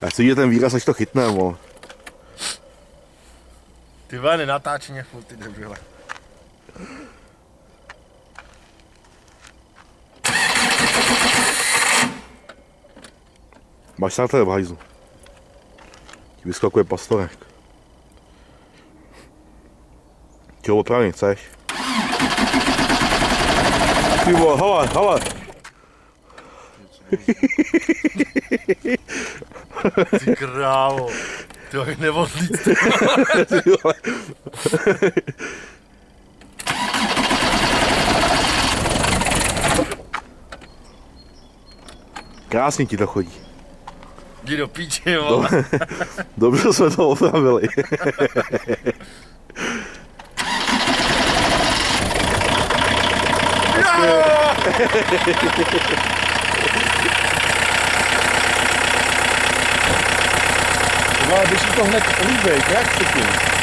Já chci vidět ten výraz, až to chytne, vole. Ty vole, nenatáčí mě furt, ty debile. Máš se na tebe v hajzlu. Ti vyskakuje pastorek. Ti ho opravdu chceš? Ty vole, hele, hele. Ty krávo. Ty jak nevodlíc, ty vole. Krásně ti to chodí. Jdi do píči, vole. Dobře jsme to opravili. No, když to hned líbej, jak se tím?